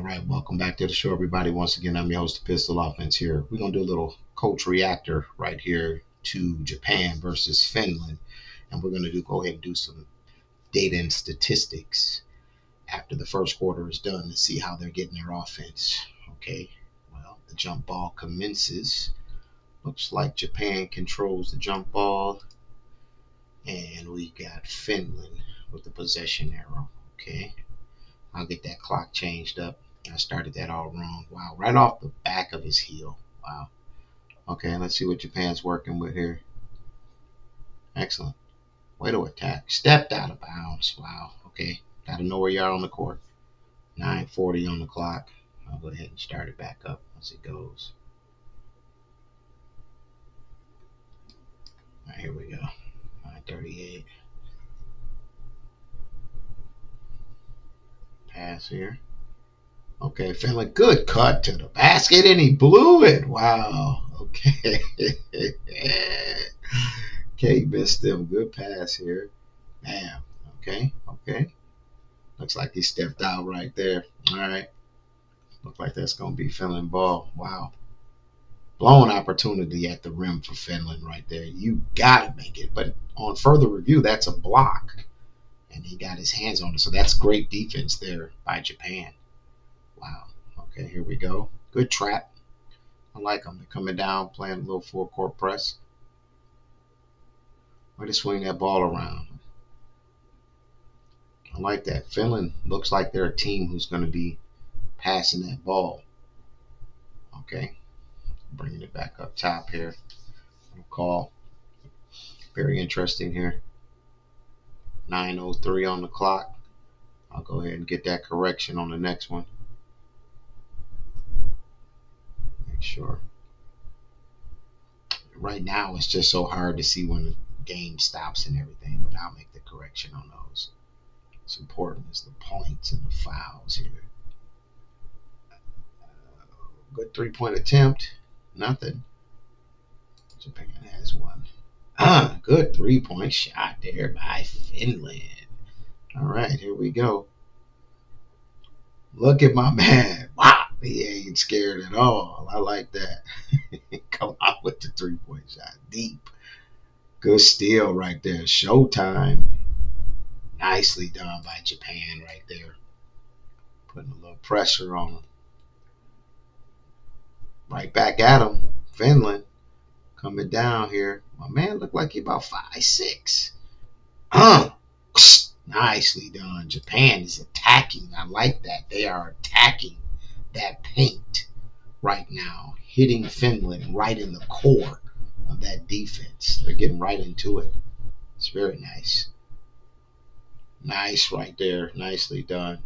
All right, welcome back to the show, everybody. Once again, I'm your host, the Pistol Offense here. We're going to do a little coach reactor right here to Japan versus Finland. And we're going to go ahead and do some data and statistics after the first quarter is done to see how they're getting their offense. Okay, well, the jump ball commences. Looks like Japan controls the jump ball. And we got Finland with the possession arrow. Okay, I'll get that clock changed up. I started that all wrong. Wow, right off the back of his heel. Wow. Okay, let's see what Japan's working with here. Excellent. Way to attack. Stepped out of bounds. Wow. Okay, got to know where you are on the court. 9:40 on the clock. I'll go ahead and start it back up as it goes. All right, here we go. 9:38. Pass here. Okay, Finland, good cut to the basket, and he blew it. Wow. Okay. Okay, missed him. Good pass here. Bam. Okay. Okay. Looks like he stepped out right there. All right. Looks like that's going to be Finland ball. Wow. Blown opportunity at the rim for Finland right there. You got to make it. But on further review, that's a block. And he got his hands on it. So that's great defense there by Japan. Wow. Okay, here we go. Good trap. I like them. They're coming down, playing a little full court press. Way to swing that ball around. I like that. Finland looks like they're a team who's going to be passing that ball. Okay. Bringing it back up top here. Call. Very interesting here. 9:03 on the clock. I'll go ahead and get that correction on the next one. Make sure. Right now, it's just so hard to see when the game stops and everything, but I'll make the correction on those. What's important is the points and the fouls here. Good three-point attempt. Nothing. Japan has one. Good three-point shot there by Finland. All right, here we go. Look at my man. Wow, he ain't scared at all. I like that. Come out with the three-point shot. Deep. Good steal right there. Showtime. Nicely done by Japan right there. Putting a little pressure on him. Right back at him. Finland coming down here. My man looked like he about 5'6". Nicely done. Japan is attacking. I like that. They are attacking that paint right now, hitting Finland right in the core of that defense. They're getting right into it. It's very nice. Nice right there. Nicely done.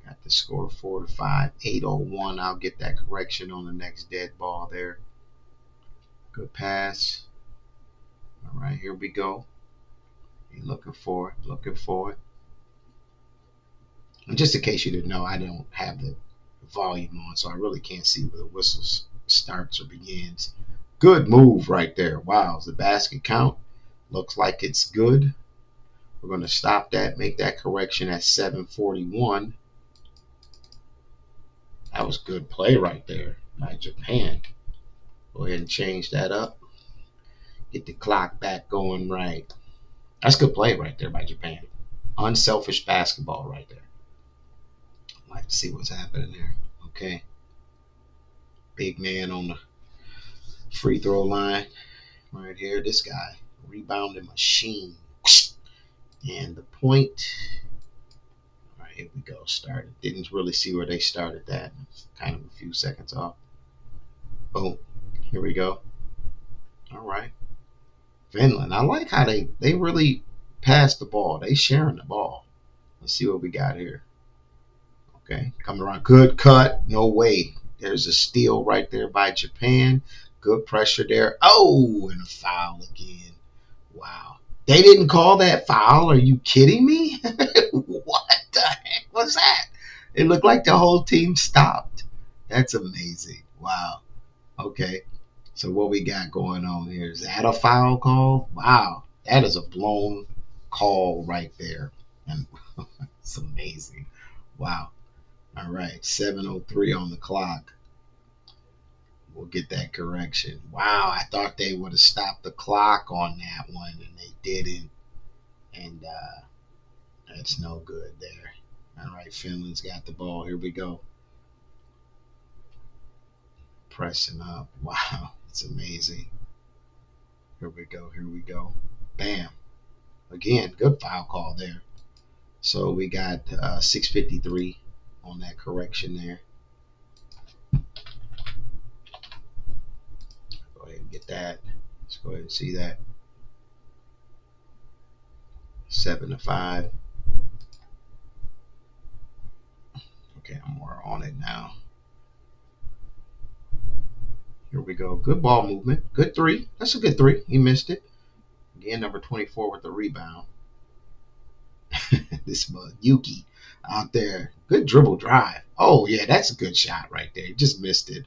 Got the score 4-5. 8:01. I'll get that correction on the next dead ball there. Good pass. All right, here we go. Looking for it. Looking for it. And just in case you didn't know, I don't have the volume on, so I really can't see where the whistle starts or begins. Good move right there. Wow, does the basket count? Looks like it's good. We're going to stop that, make that correction at 7:41. That was good play right there by Japan. Go ahead and change that up. Get the clock back going right. That's good play right there by Japan. Unselfish basketball right there. I'd like to see what's happening there. Okay. Big man on the free throw line right here. This guy, rebounding machine. And the point. All right, here we go. Started. Didn't really see where they started that. Kind of a few seconds off. Boom. Here we go. All right. Finland. I like how they really pass the ball. They sharing the ball. Let's see what we got here. Okay. Coming around. Good cut. No way. There's a steal right there by Japan. Good pressure there. Oh, and a foul again. Wow. They didn't call that foul. Are you kidding me? What the heck was that? It looked like the whole team stopped. That's amazing. Wow. Okay. So what we got going on here? Is that a foul call? Wow. That is a blown call right there. And it's amazing. Wow. All right, 7:03 on the clock. We'll get that correction. Wow, I thought they would have stopped the clock on that one, and they didn't. And that's no good there. All right, Finland's got the ball. Here we go. Pressing up. Wow, it's amazing. Here we go. Here we go. Bam. Again, good foul call there. So we got 6:53 on that correction there. Go ahead and get that. Let's go ahead and see that. 7-5. Okay, I'm more on it now. Here we go. Good ball movement. Good three. That's a good three. He missed it. Again, number 24 with the rebound. This bug, Yuki, out there. Good dribble drive. Oh, yeah, that's a good shot right there. He just missed it.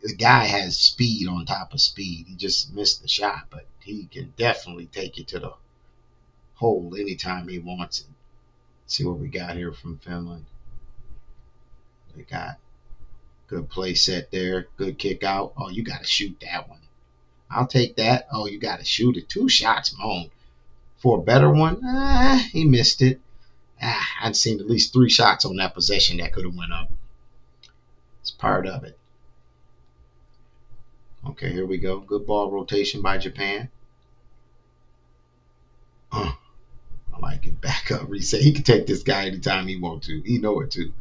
The guy has speed on top of speed. He just missed the shot, but he can definitely take it to the hole anytime he wants it. Let's see what we got here from Finland. They got good play set there. Good kick out. Oh, you got to shoot that one. I'll take that. Oh, you got to shoot it. 2 shots, Moan. For a better one, he missed it. I'd seen at least 3 shots on that possession that could have went up. It's part of it. Okay, here we go. Good ball rotation by Japan. I like it. Back up, reset. He can take this guy anytime he wants to. He know it too.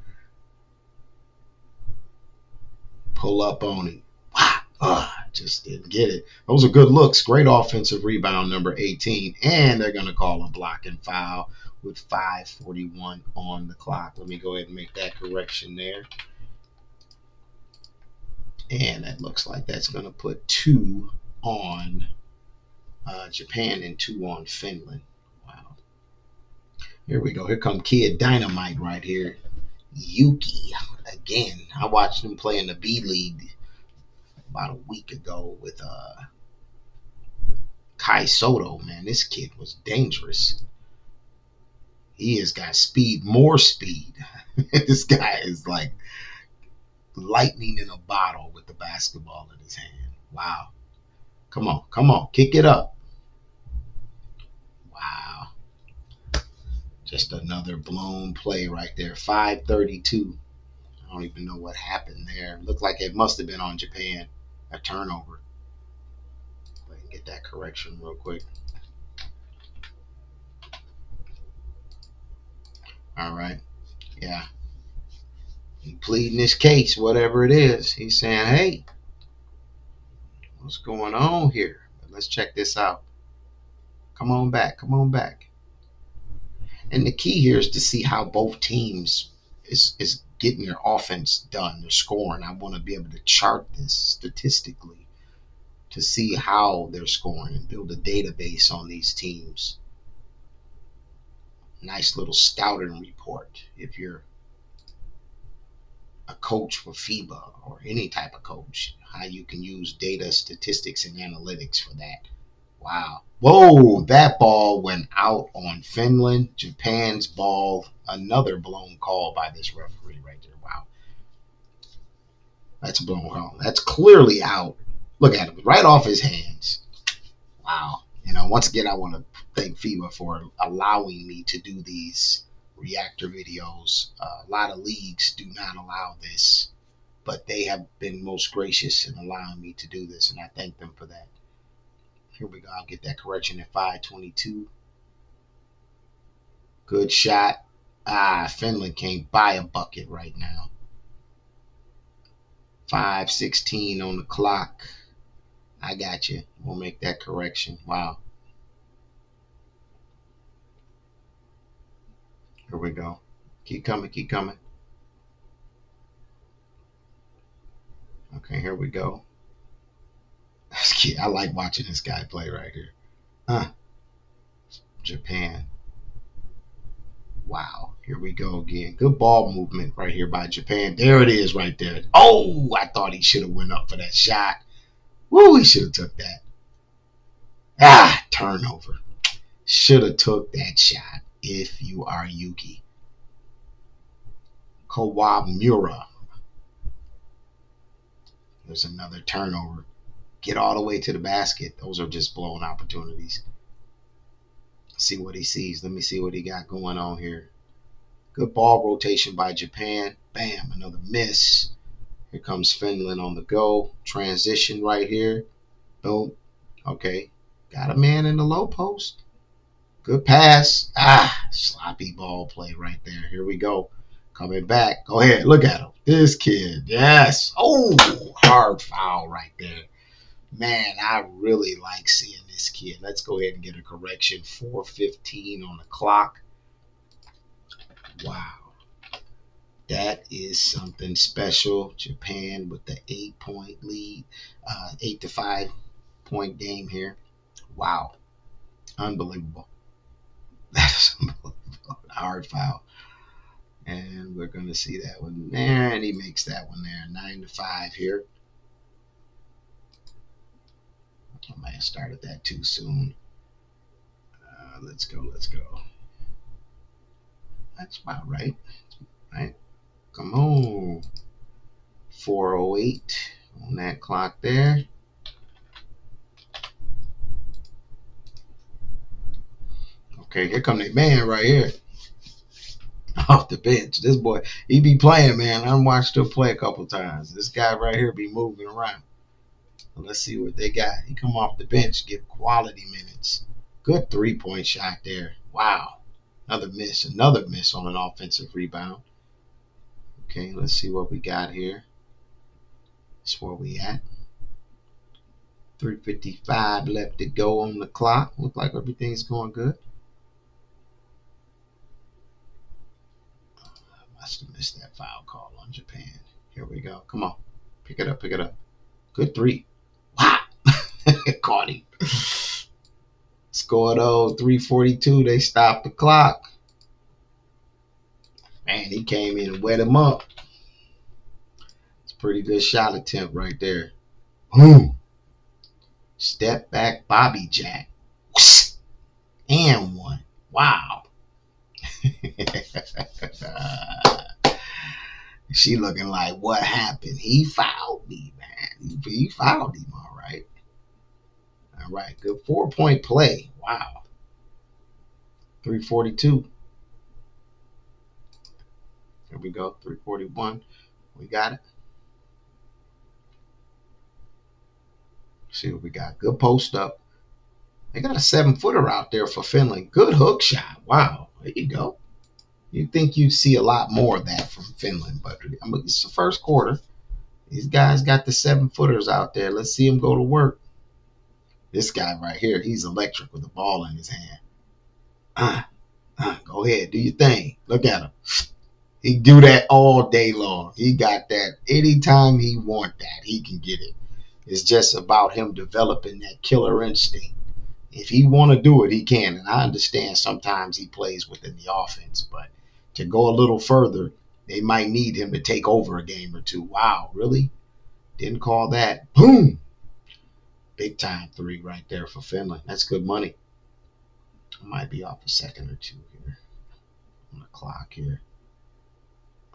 Pull up on him. Wow. Just didn't get it. Those are good looks. Great offensive rebound, number 18. And they're going to call a block and foul with 5:41 on the clock. Let me go ahead and make that correction there. And that looks like that's going to put 2 on Japan and 2 on Finland. Wow. Here we go. Here come Kid Dynamite right here. Yuki again. I watched him play in the B League about a week ago with Kai Soto. Man, this kid was dangerous. He has got speed, more speed. This guy is like lightning in a bottle with the basketball in his hand. Wow. Come on, come on, kick it up. Wow. Just another blown play right there. 5:32. I don't even know what happened there. Looked like it must have been on Japan. A turnover. Let me get that correction real quick. All right. Yeah. He pleading his case, whatever it is. He's saying, hey, what's going on here? But let's check this out. Come on back. Come on back. And the key here is to see how both teams is getting their offense done, their scoring. I want to be able to chart this statistically to see how they're scoring and build a database on these teams. Nice little scouting report if you're a coach for Fiba or any type of coach, how you can use data, statistics, and analytics for that. Wow. Whoa, that ball went out on Finland. Japan's ball, another blown call by this referee right there. Wow. That's a blown call. That's clearly out. Look at him, right off his hands. Wow. Once again, I want to thank FIBA for allowing me to do these reactor videos. A lot of leagues do not allow this, but they have been most gracious in allowing me to do this, and I thank them for that. Here we go. I'll get that correction at 5:22. Good shot. Finland can't buy a bucket right now. 5:16 on the clock. I got you. We'll make that correction. Wow. Here we go. Keep coming, keep coming. Okay, here we go. I like watching this guy play right here. Japan. Wow. Here we go again. Good ball movement right here by Japan. There it is right there. Oh, I thought he should have went up for that shot. Woo, he should have took that. Turnover. Should have took that shot if you are Yuki. Kawamura. There's another turnover. Get all the way to the basket. Those are just blown opportunities. See what he sees. Let me see what he got going on here. Good ball rotation by Japan. Bam, another miss. Here comes Finland on the go. Transition right here. Boom. Okay. Got a man in the low post. Good pass. Sloppy ball play right there. Here we go. Coming back. Go ahead. Look at him. This kid. Yes. Oh, hard foul right there. Man, I really like seeing this kid. Let's go ahead and get a correction. 4:15 on the clock. Wow. That is something special. Japan with the 8-point lead, 8-5 point game here. Wow. Unbelievable. That is unbelievable. Hard foul. And we're going to see that one there. And he makes that one there. 9-5 here. I might have started that too soon. Let's go. That's about right. Right? Come on. 4:08 on that clock there. Okay, here come the man right here. Off the bench. This boy, he be playing, man. I watched him play a couple times. This guy right here be moving around. So let's see what they got. He come off the bench, get quality minutes. Good 3-point shot there. Wow. Another miss on an offensive rebound. Okay, let's see what we got here. That's where we at. 3:55 left to go on the clock. Look like everything's going good. Must have missed that foul call on Japan. Here we go. Come on. Pick it up. Good 3. Wow. Caught him. Score though, 3:42. They stopped the clock. Man, he came in and wet him up. It's a pretty good shot attempt right there. Boom. Step back Bobby Jack. And one. Wow. She looking like, what happened? He fouled me, man. He fouled him, all right. All right, good 4-point play. Wow. 3:42. Here we go. 3:41. We got it. See what we got. Good post up. They got a 7-footer out there for Finland. Good hook shot. Wow. There you go. You'd think you'd see a lot more of that from Finland, but it's the first quarter. These guys got the 7-footers out there. Let's see them go to work. This guy right here, he's electric with the ball in his hand. Go ahead, do your thing. Look at him. He do that all day long. He got that. Anytime he want that, he can get it. It's just about him developing that killer instinct. If he want to do it, he can. And I understand sometimes he plays within the offense, but to go a little further, they might need him to take over a game or two. Wow, really? Didn't call that. Boom! Big time 3 right there for Finland. That's good money. I might be off a second or two here on the clock here.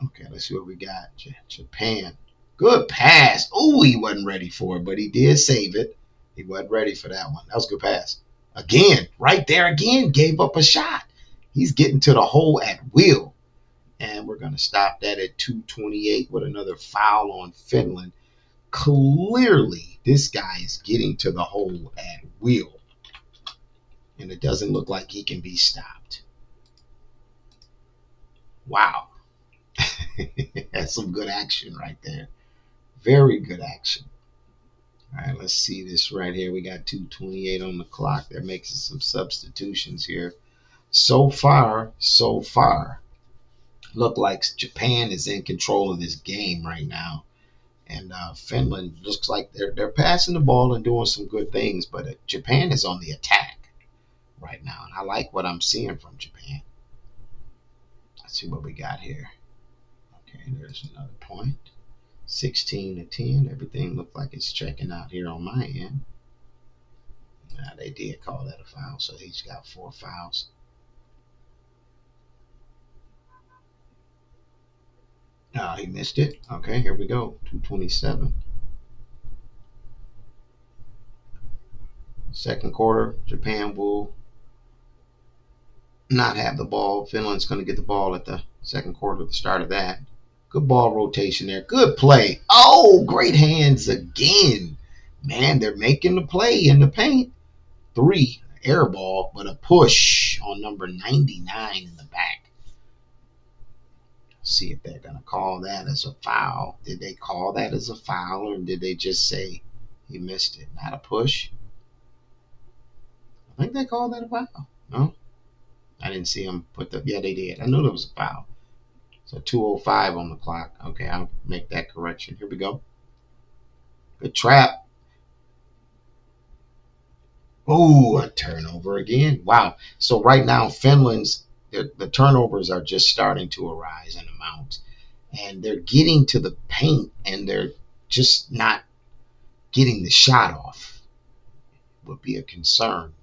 Okay, let's see what we got. Japan. Good pass. Oh, he wasn't ready for it, but he did save it. He wasn't ready for that one. That was a good pass. Again, right there again, gave up a shot. He's getting to the hole at will. And we're going to stop that at 2:28 with another foul on Finland. Clearly, this guy is getting to the hole at will. And it doesn't look like he can be stopped. Wow. That's some good action right there. Very good action. All right, let's see this right here. We got 2:28 on the clock. They're making some substitutions here. So far, look like Japan is in control of this game right now. And Finland looks like they're passing the ball and doing some good things, but Japan is on the attack right now. And I like what I'm seeing from Japan. Let's see what we got here. Okay, there's another point. 16-10. Everything looks like it's checking out here on my end. Now, they did call that a foul, so he's got 4 fouls. He missed it. Okay, here we go. 227. Second quarter, Japan will not have the ball. Finland's going to get the ball at the second quarter, the start of that. Good ball rotation there. Good play. Oh, great hands again. Man, they're making the play in the paint. 3, air ball, but a push on number 99 in the back. See if they're going to call that as a foul. Did they call that as a foul, or did they just say he missed it? Not a push? I think they called that a foul. No? I didn't see him put the... Yeah, they did. I knew there was a foul. So 2:05 on the clock. Okay, I'll make that correction. Here we go. Good trap. Oh, a turnover again. Wow. So right now, Finland's the turnovers are just starting to arise in amount. And they're getting to the paint, and they're just not getting the shot off. Would be a concern.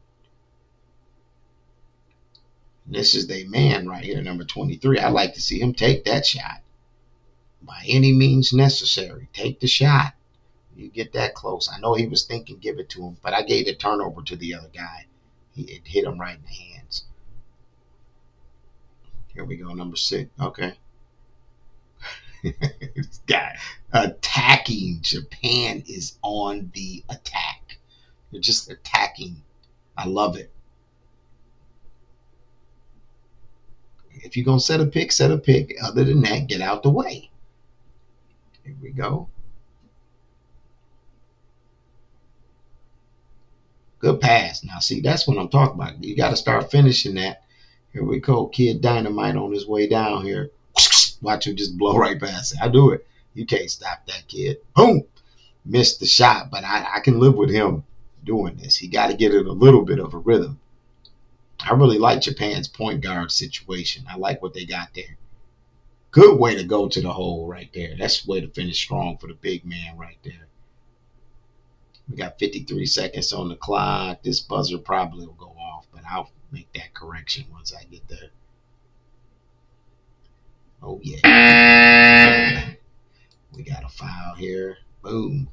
This is the man right here, number 23. I'd like to see him take that shot. By any means necessary. Take the shot. You get that close. I know he was thinking give it to him, but I gave the turnover to the other guy. It hit him right in the hands. Here we go, number 6. Okay. This guy attacking. Japan is on the attack. They're just attacking. I love it. If you're going to set a pick, set a pick. Other than that, get out the way. Here we go. Good pass. Now, see, that's what I'm talking about. You got to start finishing that. Here we go. Kid Dynamite on his way down here. Watch him just blow right past it. I do it. You can't stop that kid. Boom. Missed the shot, but I can live with him doing this. He got to get it a little bit of a rhythm. I really like Japan's point guard situation. I like what they got there. Good way to go to the hole right there. That's the way to finish strong for the big man right there. We got 53 seconds on the clock. This buzzer probably will go off, but I'll make that correction once I get there. Oh, yeah. We got a foul here. Boom.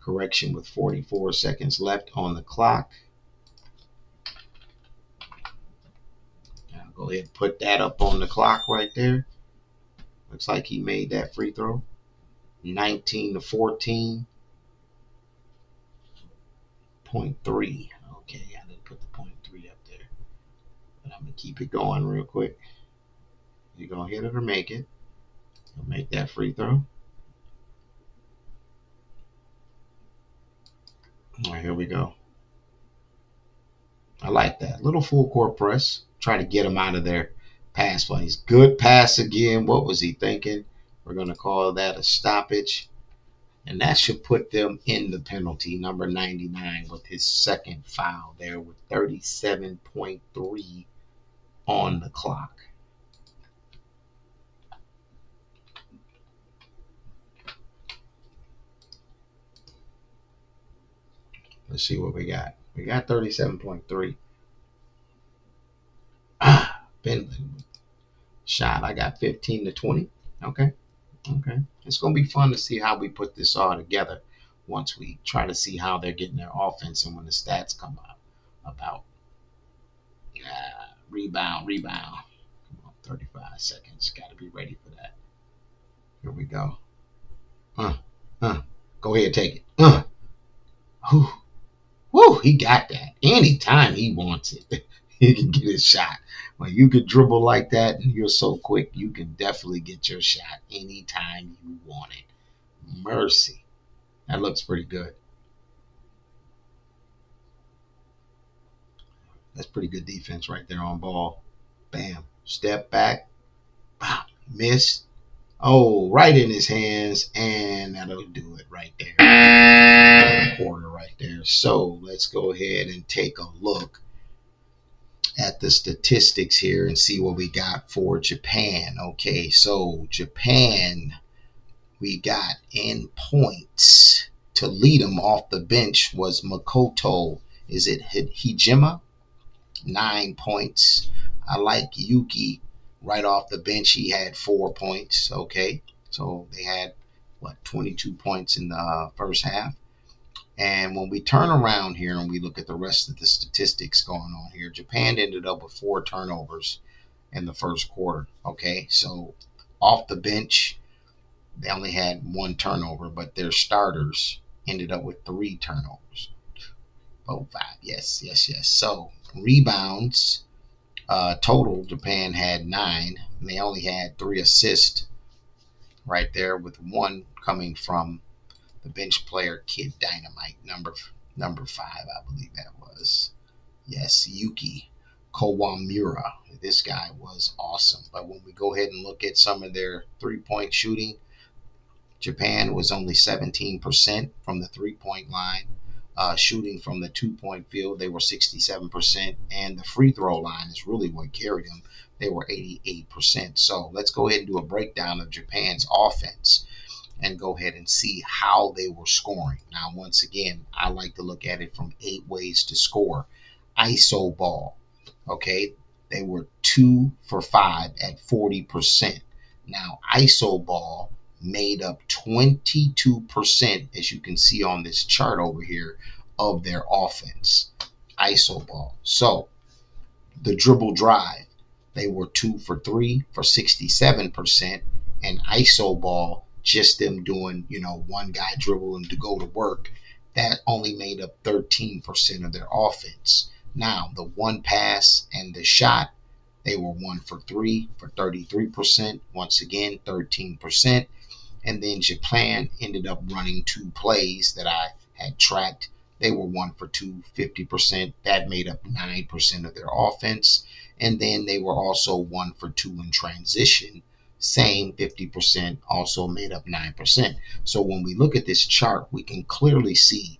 Correction with 44 seconds left on the clock. I'll go ahead and put that up on the clock right there. Looks like he made that free throw. 19-14. 0.3. Okay, I didn't put the 0.3 up there. But I'm going to keep it going real quick. You're going to hit it or make it. You'll make that free throw. All right, here we go. I like that. Little full court press. Try to get him out of there. Pass plays. Good pass again. What was he thinking? We're going to call that a stoppage. And that should put them in the penalty. Number 99 with his second foul there with 37.3 on the clock. Let's see what we got. We got 37.3. Finland shot. I got 15-20. Okay. It's going to be fun to see how we put this all together once we try to see how they're getting their offense and when the stats come out about rebound. Come on, 35 seconds. Got to be ready for that. Here we go. Go ahead, take it. Woo, he got that. Anytime he wants it, he can get his shot. When you can dribble like that and you're so quick, you can definitely get your shot anytime you want it. Mercy. That looks pretty good. That's pretty good defense right there on ball. Bam. Step back. Bam. Miss. Oh, right in his hands. And that'll do it right there. Quarter right there. So let's go ahead and take a look at the statistics here and see what we got for Japan. Okay, so Japan, we got in points. To lead them off the bench was Makoto. Is it Hijima? 9 points. I like Yuki right off the bench. He had 4 points. Okay, So they had, what, 22 points in the first half. And when we turn around here and we look at the rest of the statistics going on here, Japan ended up with 4 turnovers in the first quarter. Okay, so off the bench, they only had 1 turnover, but their starters ended up with 3 turnovers. Oh, 5. Yes, yes, yes. So rebounds, total, Japan had 9, and they only had 3 assists right there, with 1 coming from the bench player Kid Dynamite, number 5, I believe that was. Yes, Yuki Kawamura. This guy was awesome. But when we go ahead and look at some of their 3-point shooting, Japan was only 17% from the 3-point line. Shooting from the 2-point field, they were 67%. And the free throw line is really what carried them. They were 88%. So let's go ahead and do a breakdown of Japan's offense and go ahead and see how they were scoring. Now, once again, I like to look at it from 8 ways to score. ISO ball, okay? They were 2 for 5 at 40%. Now, ISO ball made up 22%, as you can see on this chart over here, of their offense. ISO ball. So, the dribble drive, they were 2 for 3 for 67%, and ISO ball, just them doing, one guy dribbling to go to work, that only made up 13% of their offense. Now, the one pass and the shot, they were 1 for 3 for 33%. Once again, 13%. And then Japan ended up running 2 plays that I had tracked. They were 1 for 2, 50%. That made up 9% of their offense. And then they were also 1 for 2 in transition. Same 50%, also made up 9%. So when we look at this chart, we can clearly see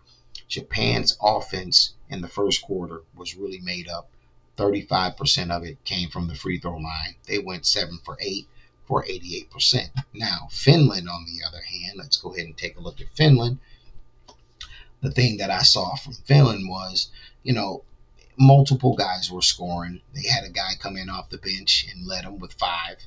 Japan's offense in the first quarter was really made up. 35% of it came from the free throw line. They went 7 for 8 for 88%. Now, Finland, on the other hand, let's go ahead and take a look at Finland. The thing that I saw from Finland was, multiple guys were scoring. They had a guy come in off the bench and led them with 5.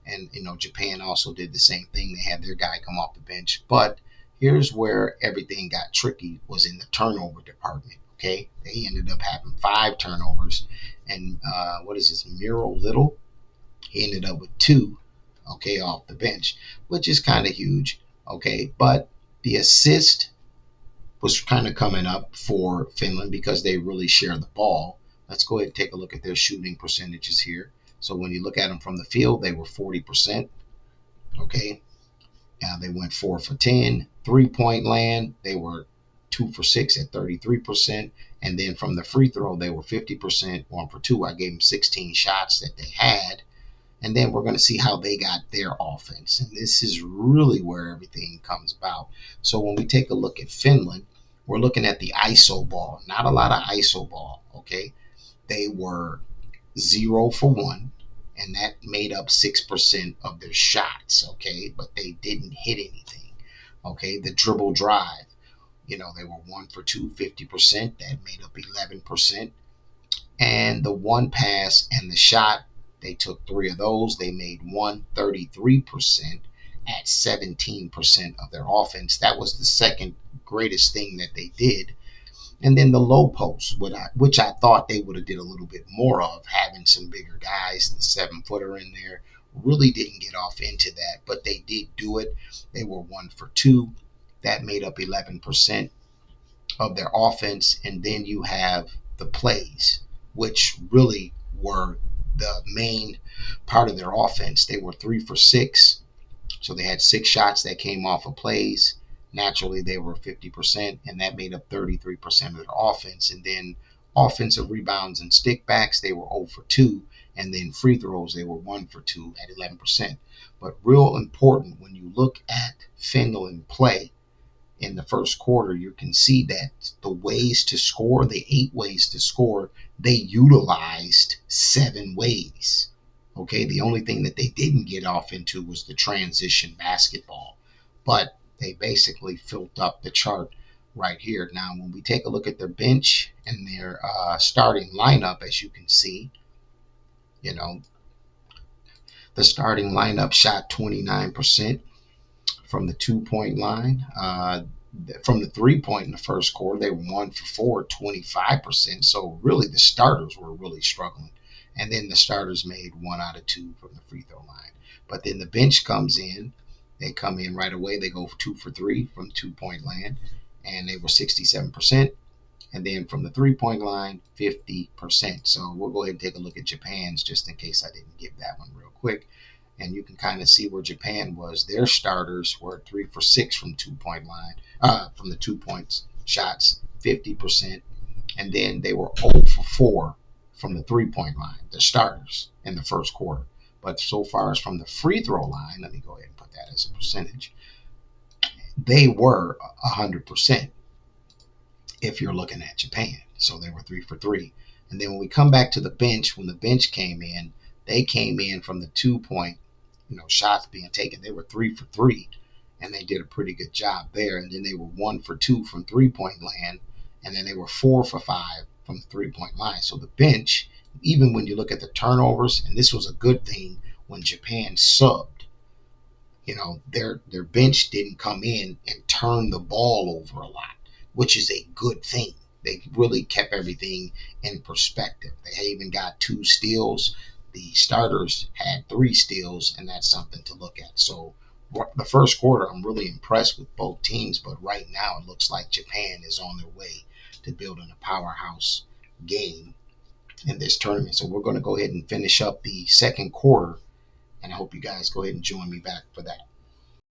And, Japan also did the same thing. They had their guy come off the bench. But here's where everything got tricky, was in the turnover department. Okay, they ended up having 5 turnovers. And what is this, Miro Little? He ended up with 2, okay, off the bench, which is kind of huge, okay. But the assist was kind of coming up for Finland because they really share the ball. Let's go ahead and take a look at their shooting percentages here. So when you look at them from the field, they were 40%, okay. Now they went 4 for 10. 3-point land, they were 2 for 6 at 33%. And then from the free throw, they were 50%, 1 for 2. I gave them 16 shots that they had. And then we're going to see how they got their offense. And this is really where everything comes about. So when we take a look at Finland, we're looking at the ISO ball. Not a lot of ISO ball, okay? They were 0 for 1, and that made up 6% of their shots, okay? But they didn't hit anything, okay? The dribble drive, they were 1 for 2, 50%. That made up 11%. And the one pass and the shot, they took 3 of those. They made 33% at 17% of their offense. That was the second greatest thing that they did. And then the low post, which I thought they would have did a little bit more of, having some bigger guys, the 7-footer in there, really didn't get off into that, but they did do it. They were 1 for 2. That made up 11% of their offense. And then you have the plays, which really were the main part of their offense. They were 3 for 6. So they had 6 shots that came off of plays. Naturally, they were 50%, and that made up 33% of their offense. And then offensive rebounds and stickbacks, they were 0 for 2. And then free throws, they were 1 for 2 at 11%. But real important, when you look at Finland play in the first quarter, you can see that the ways to score, the 8 ways to score, they utilized 7 ways. Okay, the only thing that they didn't get off into was the transition basketball. But they basically filled up the chart right here. Now, when we take a look at their bench and their starting lineup, as you can see, the starting lineup shot 29%. from the 2 point line. From the 3 point in the first quarter, they were 1 for 4, 25%. So really, the starters were really struggling. And then the starters made 1 out of 2 from the free throw line. But then the bench comes in. They come in right away. They go 2 for 3 from 2 point land, and they were 67%. And then from the 3 point line, 50%. So we'll go ahead and take a look at Japan's just in case I didn't give that one real quick. And you can kind of see where Japan was. Their starters were 3 for 6 from 2 point line, from the 2 points shots, 50%. And then they were 0 for 4 from the 3 point line, the starters in the first quarter. But so far as from the free throw line, let me go ahead and put that as a percentage, they were 100% if you're looking at Japan. So they were 3 for 3. And then when we come back to the bench, when the bench came in, they came in from the 2 point, shots being taken. They were 3 for 3, and they did a pretty good job there. And then they were 1 for 2 from 3 point land, and then they were 4 for 5 from the 3 point line. So the bench, even when you look at the turnovers, and this was a good thing when Japan subbed, their bench didn't come in and turn the ball over a lot, which is a good thing. They really kept everything in perspective. They even got 2 steals. The starters had 3 steals, and that's something to look at. So the first quarter, I'm really impressed with both teams, but right now it looks like Japan is on their way to building a powerhouse game in this tournament. So we're going to go ahead and finish up the second quarter, and I hope you guys go ahead and join me back for that.